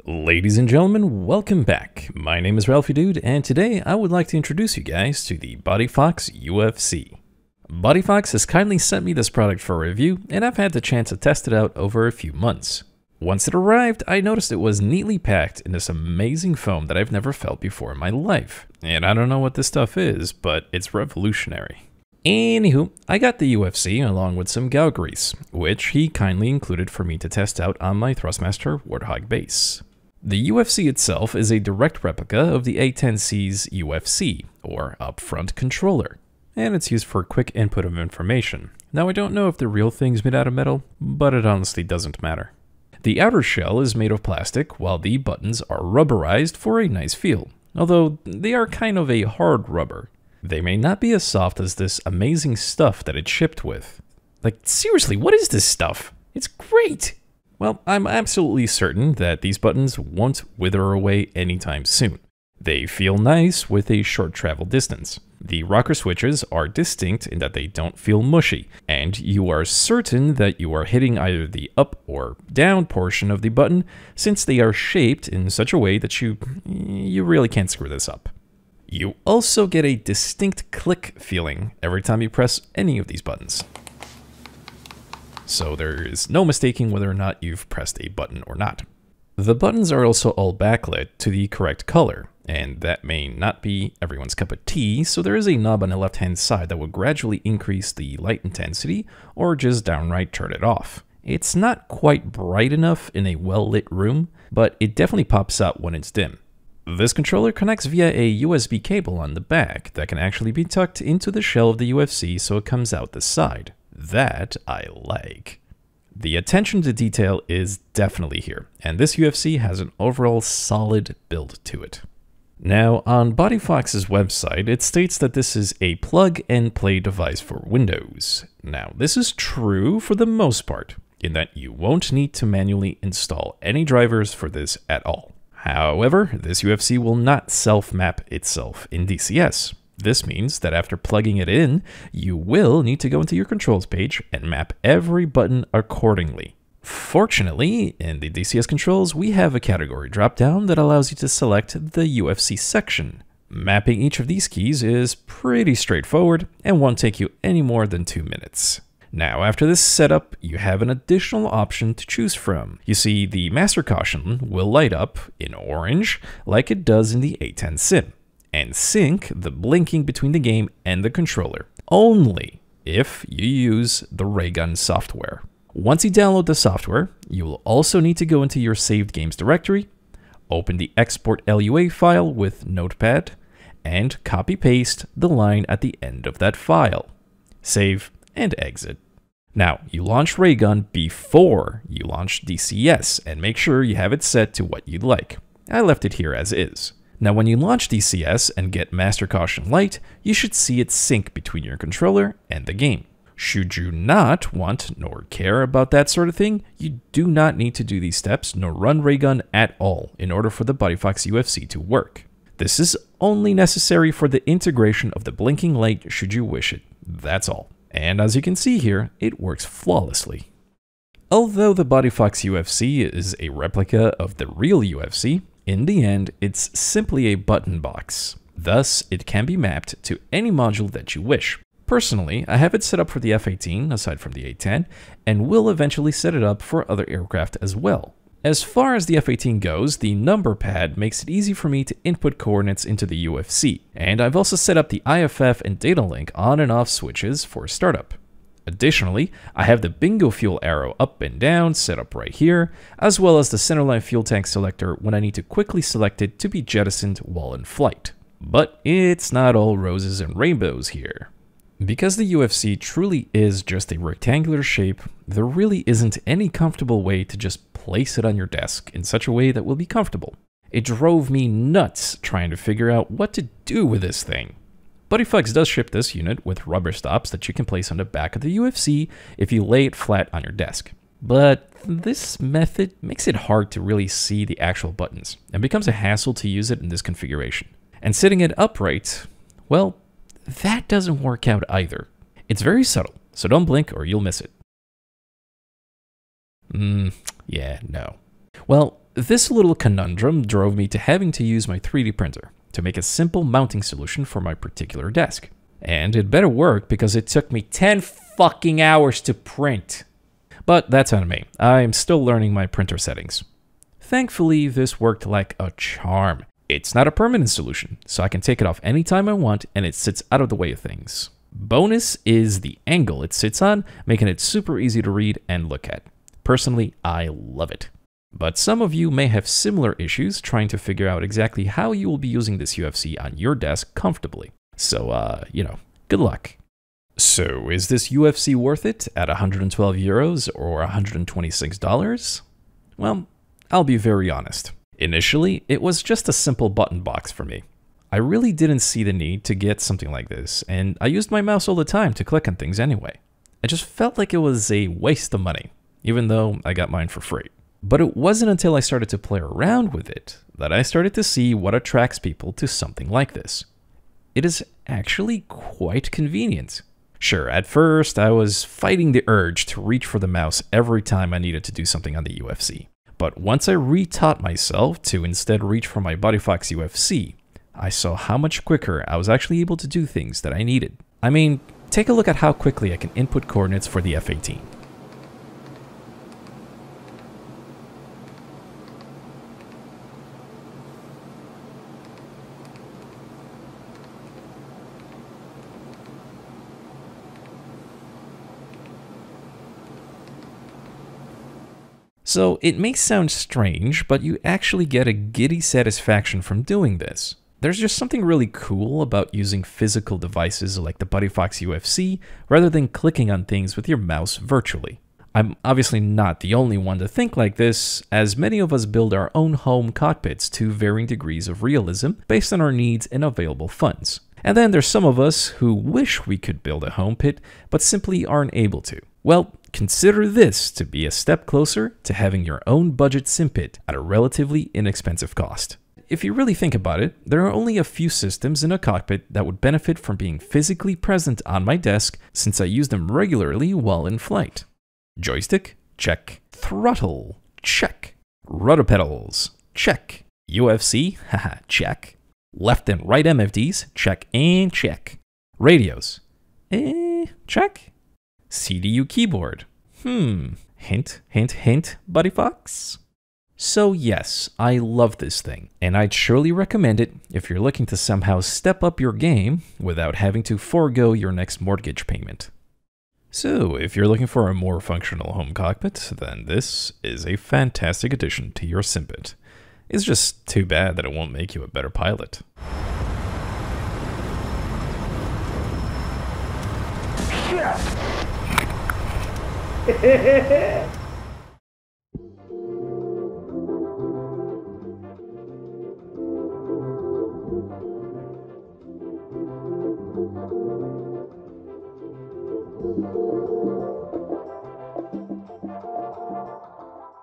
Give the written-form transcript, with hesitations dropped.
Ladies and gentlemen, welcome back. My name is Ralphie Dude, and today I would like to introduce you guys to the BodyFox UFC. BodyFox has kindly sent me this product for review, and I've had the chance to test it out over a few months. Once it arrived, I noticed it was neatly packed in this amazing foam that I've never felt before in my life. And I don't know what this stuff is, but it's revolutionary. Anywho, I got the UFC along with some gout grease, which he kindly included for me to test out on my Thrustmaster Warthog base. The UFC itself is a direct replica of the A10C's UFC, or upfront controller, and it's used for quick input of information. Now I don't know if the real thing's made out of metal, but it honestly doesn't matter. The outer shell is made of plastic, while the buttons are rubberized for a nice feel, although they are kind of a hard rubber. They may not be as soft as this amazing stuff that it's shipped with. Like, seriously, what is this stuff? It's great! Well, I'm absolutely certain that these buttons won't wither away anytime soon. They feel nice with a short travel distance. The rocker switches are distinct in that they don't feel mushy, and you are certain that you are hitting either the up or down portion of the button, since they are shaped in such a way that you really can't screw this up. You also get a distinct click feeling every time you press any of these buttons. So there is no mistaking whether or not you've pressed a button or not. The buttons are also all backlit to the correct color, and that may not be everyone's cup of tea, so there is a knob on the left-hand side that will gradually increase the light intensity or just downright turn it off. It's not quite bright enough in a well-lit room, but it definitely pops out when it's dim. This controller connects via a USB cable on the back that can actually be tucked into the shell of the UFC so it comes out the side. That I like. The attention to detail is definitely here, and this UFC has an overall solid build to it. Now, on BodyFox's website, it states that this is a plug-and-play device for Windows. Now, this is true for the most part, in that you won't need to manually install any drivers for this at all. However, this UFC will not self-map itself in DCS. This means that after plugging it in, you will need to go into your controls page and map every button accordingly. Fortunately, in the DCS controls, we have a category dropdown that allows you to select the UFC section. Mapping each of these keys is pretty straightforward and won't take you any more than 2 minutes. Now, after this setup, you have an additional option to choose from. You see, the Master Caution will light up in orange like it does in the A10 Sim, and sync the blinking between the game and the controller, only if you use the Raygun software. Once you download the software, you will also need to go into your saved games directory, open the export LUA file with Notepad, and copy-paste the line at the end of that file. Save and exit. Now, you launch Raygun before you launch DCS, and make sure you have it set to what you'd like. I left it here as is. Now, when you launch DCS and get Master Caution Light, you should see it sync between your controller and the game. Should you not want nor care about that sort of thing, you do not need to do these steps nor run Raygun at all in order for the BodyFox UFC to work. This is only necessary for the integration of the blinking light should you wish it. That's all. And as you can see here, it works flawlessly. Although the BodyFox UFC is a replica of the real UFC, in the end, it's simply a button box. Thus, it can be mapped to any module that you wish. Personally, I have it set up for the F-18, aside from the A-10, and will eventually set it up for other aircraft as well. As far as the F-18 goes, the number pad makes it easy for me to input coordinates into the UFC, and I've also set up the IFF and data link on and off switches for startup. Additionally, I have the bingo fuel arrow up and down set up right here, as well as the centerline fuel tank selector when I need to quickly select it to be jettisoned while in flight. But it's not all roses and rainbows here. Because the UFC truly is just a rectangular shape, there really isn't any comfortable way to just place it on your desk in such a way that will be comfortable. It drove me nuts trying to figure out what to do with this thing. BodyFox does ship this unit with rubber stops that you can place on the back of the UFC if you lay it flat on your desk. But this method makes it hard to really see the actual buttons, and becomes a hassle to use it in this configuration. And sitting it upright, well, that doesn't work out either. It's very subtle, so don't blink or you'll miss it. Yeah, no. Well, This little conundrum drove me to having to use my 3D printer to make a simple mounting solution for my particular desk. And it better work because it took me 10 fucking hours to print. But that's on me. I'm still learning my printer settings. Thankfully, this worked like a charm. It's not a permanent solution, so I can take it off anytime I want and it sits out of the way of things. Bonus is the angle it sits on, making it super easy to read and look at. Personally, I love it. But some of you may have similar issues trying to figure out exactly how you will be using this UFC on your desk comfortably. So, good luck. So, is this UFC worth it at 112 euros or $126? Well, I'll be very honest. Initially, it was just a simple button box for me. I really didn't see the need to get something like this, and I used my mouse all the time to click on things anyway. I just felt like it was a waste of money, even though I got mine for free. But it wasn't until I started to play around with it that I started to see what attracts people to something like this. It is actually quite convenient. Sure, at first I was fighting the urge to reach for the mouse every time I needed to do something on the UFC. But once I retaught myself to instead reach for my BuddyFox UFC, I saw how much quicker I was actually able to do things that I needed. I mean, take a look at how quickly I can input coordinates for the F-18. So it may sound strange, but you actually get a giddy satisfaction from doing this. There's just something really cool about using physical devices like the BuddyFox UFC rather than clicking on things with your mouse virtually. I'm obviously not the only one to think like this, as many of us build our own home cockpits to varying degrees of realism based on our needs and available funds. And then there's some of us who wish we could build a home pit, but simply aren't able to. Well, consider this to be a step closer to having your own budget sim pit at a relatively inexpensive cost. If you really think about it, there are only a few systems in a cockpit that would benefit from being physically present on my desk since I use them regularly while in flight. Joystick? Check. Throttle? Check. Rudder pedals? Check. UFC? Haha, check. Left and right MFDs? Check and check. Radios? Check. CDU keyboard? Hint, hint, hint, BuddyFox? So yes, I love this thing, and I'd surely recommend it if you're looking to somehow step up your game without having to forego your next mortgage payment. So if you're looking for a more functional home cockpit, then this is a fantastic addition to your SimPit. It's just too bad that it won't make you a better pilot.